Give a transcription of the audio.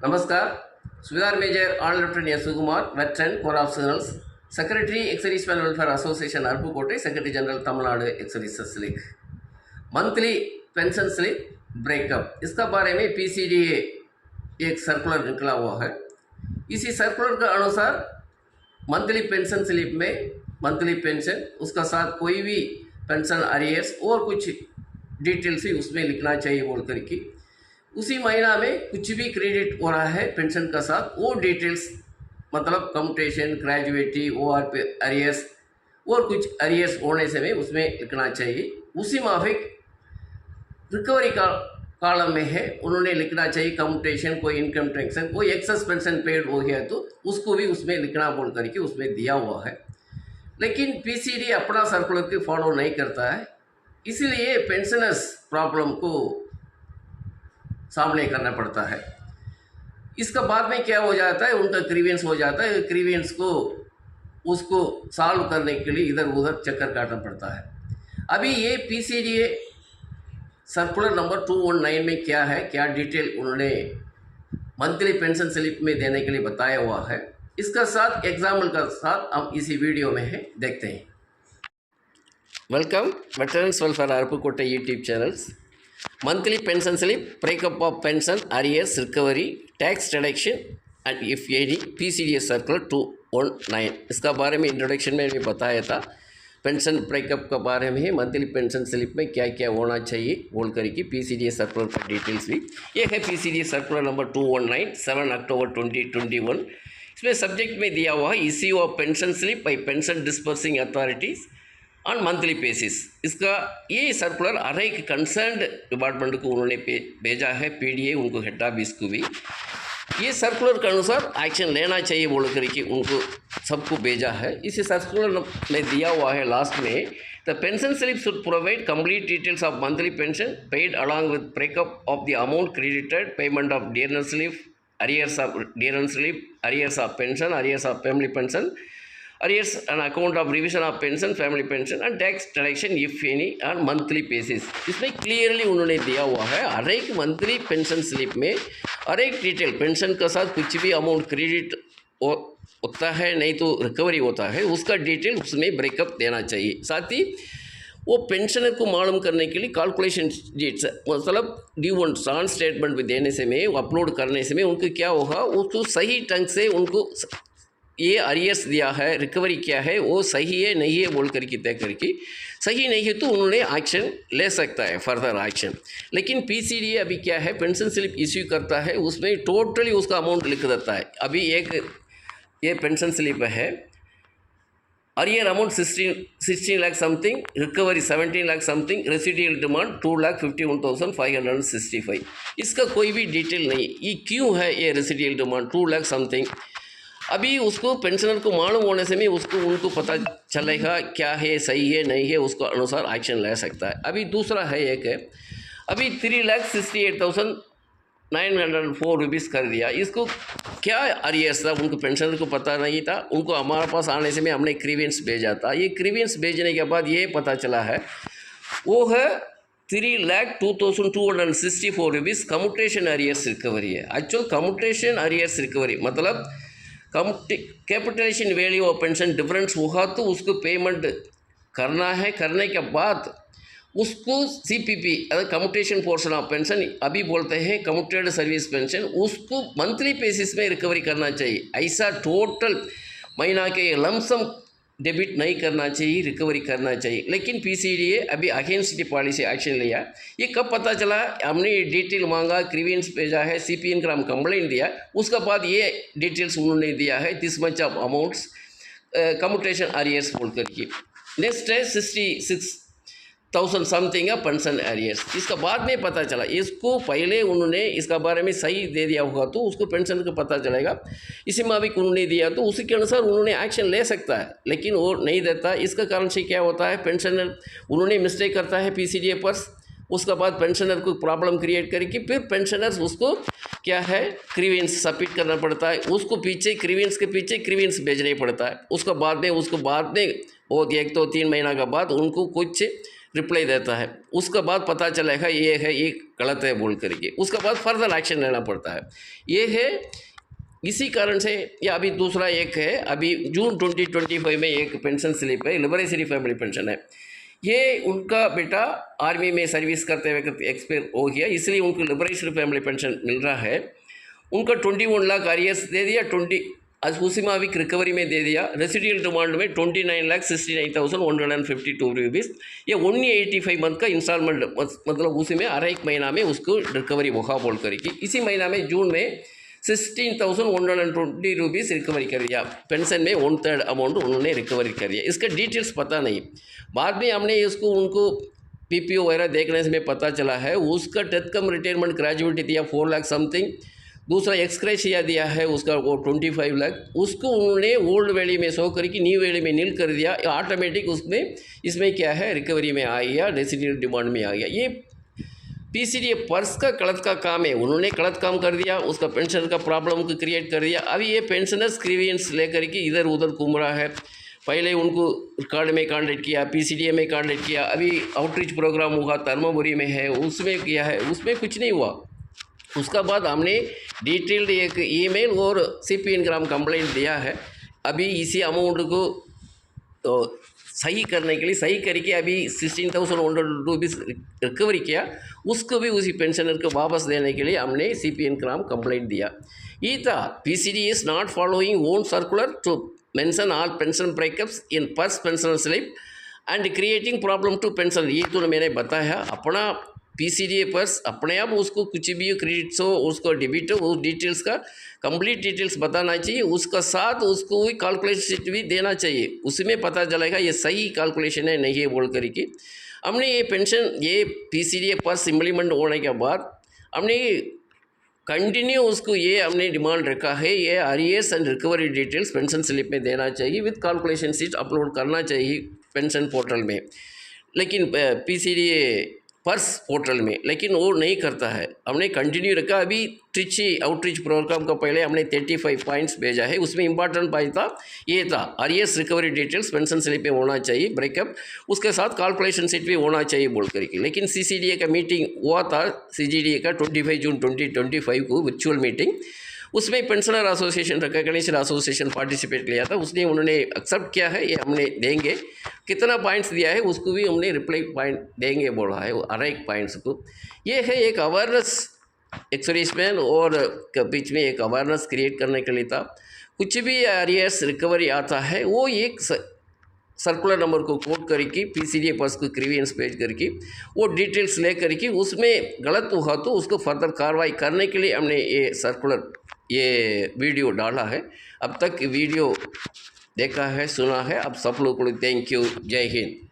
नमस्कार, सुविधार major honour lieutenant S Sukumar, veteran corps of signals, secretary ex serviceman welfare association Aruppukottai, secretary general Tamil Nadu ex services league. Monthly pension slip breakup, इसका बारे में PCDA एक circular निकला हुआ है। इसी सर्कुलर के अनुसार मंथली पेंशन स्लिप में मंथली पेंशन, उसका साथ कोई भी पेंशन अरियर्स और कुछ डिटेल्स ही उसमें लिखना चाहिए बोल करके उसी महीना में कुछ भी क्रेडिट हो रहा है पेंशन का साथ वो डिटेल्स मतलब कम्यूटेशन, ग्रेजुएटी, ओआरपी अरियर्स और कुछ अरियर्स होने से में उसमें लिखना चाहिए। उसी माफिक रिकवरी का कॉलम में है उन्होंने लिखना चाहिए कम्यूटेशन, कोई इनकम टैक्स, कोई एक्सेस पेंशन पेड हो गया तो उसको भी उसमें लिखना बोल करके उसमें दिया हुआ है। लेकिन पीसीडी अपना सर्कुलर के फॉलो नहीं करता है, इसलिए पेंशनर्स प्रॉब्लम को सामने करना पड़ता है। इसका बाद में क्या हो जाता है, उनका ग्रीवेंस हो जाता है। ग्रीवेंस को उसको सॉल्व करने के लिए इधर उधर चक्कर काटना पड़ता है। अभी ये पीसीडीए सर्कुलर नंबर 219 में क्या है, क्या डिटेल उन्होंने मंथली पेंशन स्लिप में देने के लिए बताया हुआ है, इसका साथ एग्जाम्पल का साथ हम इसी वीडियो में है देखते हैं। Welcome veterans welfare Aruppukottai YouTube channels. Monthly pension slip, breakup of pension arrears, recovery, tax deduction and if any, PCDS circular 219। इसका बारे में इंट्रोडक्शन में भी बताया था। पेंशन ब्रेकअप के बारे में मंथली पेंशन स्लिप में क्या क्या होना चाहिए बोल करके पीसीडीएस सर्कुलर का डिटेल्स भी ये है। पीसीडीएस सर्कुलर नंबर 219 7 अक्टूबर 2021। इसमें सब्जेक्ट में दिया हुआ है issue of pension slip by pension dispersing authorities on monthly basis. इसका ये सर्कुलर हर एक कंसर्न्ड डिपार्टमेंट को उन्होंने भेजा है, पीडीए उनको हेड ऑफिस को भी ये सर्कुलर के अनुसार एक्शन लेना चाहिए बोल करके उनको सबको भेजा है। इसी सर्कुलर में दिया हुआ है लास्ट में, the pension slip should provide complete details of monthly pension paid along with breakup of the amount credited, payment of dearness slip, arrears of dearness slip, arrears of pension, arrears of family pension, arrears on account of revision of pension, family pension and tax deduction if any on monthly basis। इसमें clearly उन्होंने दिया हुआ है हर एक monthly pension slip में हर एक detail pension का साथ कुछ भी अमाउंट क्रेडिट होता है नहीं तो रिकवरी होता है उसका डिटेल उसमें ब्रेकअप देना चाहिए। साथ ही वो पेंशनर को मालूम करने के लिए कैलकुलेशन शीट्स मतलब ड्यू एंड ऑन स्टेटमेंट भी देने से में अपलोड करने से में उनको क्या होगा, उसको सही ढंग से उनको ये अरियर्स दिया है, रिकवरी क्या है, वो सही है नहीं है बोल करके तय करके, सही नहीं है तो उन्होंने एक्शन ले सकता है, फर्दर एक्शन। लेकिन पीसीडीए अभी क्या है, पेंशन स्लिप इश्यू करता है उसमें टोटली उसका अमाउंट लिख देता है। अभी एक ये पेंशन स्लिप है, arrear amount 16 lakh something, recovery 17 lakh something, residual demand 2,51,565। इसका कोई भी डिटेल नहीं, ये क्यों है ये रेसिडियल डिमांड 2 लाख समथिंग। अभी उसको पेंशनर को मालूम होने से में उसको उनको पता चलेगा क्या है, सही है नहीं है, उसको अनुसार एक्शन ले सकता है। अभी दूसरा है एक है, अभी 3,68,904 रुपीज़ कर दिया। इसको क्या अरियर्स था उनको पेंशनर को पता नहीं था, उनको हमारे पास आने से में हमने क्रीवेंस भेजा था। ये क्रीवेंस भेजने के बाद ये पता चला है वो है 3,02,264 रुपीज़ कम्यूटेशन अरियर्स रिकवरी है। एक्चुअल कम्यूटेशन अरियर्स रिकवरी मतलब capitalisation value of pension difference हुआ तो उसको पेमेंट करना है, करने के बाद उसको सीपीपी अगर कम्यूटेशन पोर्शन ऑफ पेंशन अभी बोलते हैं कम्यूटेड सर्विस पेंशन, उसको मंथली बेसिस में रिकवरी करना चाहिए। ऐसा टोटल महीना के लमसम डेबिट नहीं करना चाहिए, रिकवरी करना चाहिए। लेकिन पीसीडीए अभी अगेंस्ट दी पॉलिसी एक्शन लिया। ये कब पता चला, हमने ये डिटेल मांगा, ग्रीवेंस भेजा है, सीपीएन का हम कंप्लेंट दिया, उसके बाद ये डिटेल्स उन्होंने दिया है this much of amounts commutation arrears बोल करके। नेक्स्ट है 66,000 समथिंग पेंशन एरियर्स। इसका बाद में पता चला, इसको पहले उन्होंने इसका बारे में सही दे दिया होगा तो उसको पेंशन को पता चलेगा, इसी मुताबिक उन्होंने दिया तो उसी के अनुसार उन्होंने एक्शन ले सकता है। लेकिन वो नहीं देता, इसका कारण से क्या होता है, पेंशनर उन्होंने मिस्टेक करता है पीसीडीए पर, उसके बाद पेंशनर को प्रॉब्लम क्रिएट करके फिर पेंशनर्स उसको क्या है क्रीवेंस सबमिट करना पड़ता है, उसको पीछे क्रीवेंस के पीछे क्रीवेंस भेजना पड़ता है। उसके बाद में वो 1 तो 3 महीना के बाद उनको कुछ रिप्लाई देता है, उसके बाद पता चलेगा ये है, ये गलत है बोल करके, उसके बाद फर्दर एक्शन लेना पड़ता है। ये है, इसी कारण से ये अभी दूसरा एक है, अभी जून 2025 में एक पेंशन स्लिप है, लिबरेटरी फैमिली पेंशन है। ये उनका बेटा आर्मी में सर्विस करते हुए एक्सपायर हो गया, इसलिए उनको लिबरेटरी फैमिली पेंशन मिल रहा है। उनका 21 लाख आरियर्स दे दिया, 20 उसीमाविक रिकवरी में दे दिया, रेसिडियल डिमांड में 29,69,152 रुपीज़। ये 185 मंथ का इंस्टॉलमेंट, मतलब उसी में अरे एक महीना में उसको रिकवरी होगा बोल करके, इसी महीना में जून में 16,120 रुपीज़ रिकवरी कर दिया। पेंशन में 1/3 अमाउंट उन्होंने रिकवरी कर दिया। इसका डिटेल्स पता नहीं, बाद में हमने इसको उनको पीपीओ वगैरह देखने से में पता चला है। उसका डेथ कम रिटायरमेंट ग्रेजुएटी दिया 4 लाख समथिंग, दूसरा एक्सक्रेशिया दिया है उसका वो 25 लाख, उसको उन्होंने ओल्ड वैली में सो करके न्यू वैली में नील कर दिया, ऑटोमेटिक उसमें इसमें क्या है रिकवरी में आ गया, रेसिडियल डिमांड में आ गया। ये पीसीडी पर्स का गलत का काम है, उन्होंने गलत काम कर दिया, उसका पेंशन का प्रॉब्लम को क्रिएट कर दिया। अभी ये पेंशनर्स ग्रीवियंस लेकर के इधर उधर घूम रहा है। पहले उनको रिकॉर्ड में कॉन्टेक्ट किया, पीसीडीए में कॉन्टेक्ट किया, अभी आउटरीच प्रोग्राम हुआ धर्मपुरी में है, उसमें किया है, उसमें कुछ नहीं हुआ। उसका बाद हमने डिटेल्ड एक ईमेल और CPN ग्राम कंप्लेंट दिया है। अभी इसी अमाउंट को तो सही करने के लिए सही करके अभी 16,100 रुपीज़ रिकवरी किया, उसको भी उसी पेंशनर को वापस देने के लिए हमने CPN ग्राम कंप्लेंट दिया। ये था PCD is not following own circular to mention all pension breakups in purse pension slip and creating problem to pension. ये तो मैंने बताया, अपना PCD पर्स अपने आप उसको कुछ भी क्रेडिट्स हो, उसको डेबिट हो, उस डिटेल्स का कंप्लीट डिटेल्स बताना चाहिए, उसका साथ उसको भी कैलकुलेशन शीट भी देना चाहिए, उसमें पता चलेगा ये सही कैलकुलेशन है नहीं है बोल करके। हमने ये पेंशन ये PCD पर्स इम्प्लीमेंट होने के बाद हमने कंटिन्यू उसको ये हमने डिमांड रखा है, ये arrears and recovery details pension slip में देना चाहिए, विद कैलकुलेशन शीट अपलोड करना चाहिए पेंशन पोर्टल में, लेकिन PCD पर्स पोर्टल में, लेकिन वो नहीं करता है। हमने कंटिन्यू रखा। अभी ट्रिची आउटरीच प्रोग्राम का पहले हमने 35 पॉइंट्स भेजा है, उसमें इंपॉर्टेंट पॉइंट था ये था आरियर्स रिकवरी डिटेल्स पेंशन स्लिप में होना चाहिए ब्रेकअप, उसके साथ कैलकुलेशन शीट भी होना चाहिए बोल करके। लेकिन CCDA का मीटिंग हुआ था, CGDA का 25 जून 2025 को वर्चुअल मीटिंग, उसमें pensioner association recognition association participate किया था, उसने उन्होंने एक्सेप्ट किया है, ये हमने देंगे, कितना पॉइंट्स दिया है उसको भी हमने रिप्लाई पॉइंट देंगे बोला है, हर एक पॉइंट्स को। ये है एक अवेयरनेस एक्सप्रेसमेंट और बीच में एक अवेयरनेस क्रिएट करने के लिए था। कुछ भी आरियर्स रिकवरी आता है वो एक सर्कुलर नंबर को कोड करके PCD पर्स को ग्रीवियंस पेज करके वो डिटेल्स ले करके उसमें गलत हुआ तो उसको फर्दर कार्रवाई करने के लिए हमने ये सर्कुलर ये वीडियो डाला है। अब तक वीडियो देखा है, सुना है, अब सब लोगों को थैंक यू, जय हिंद।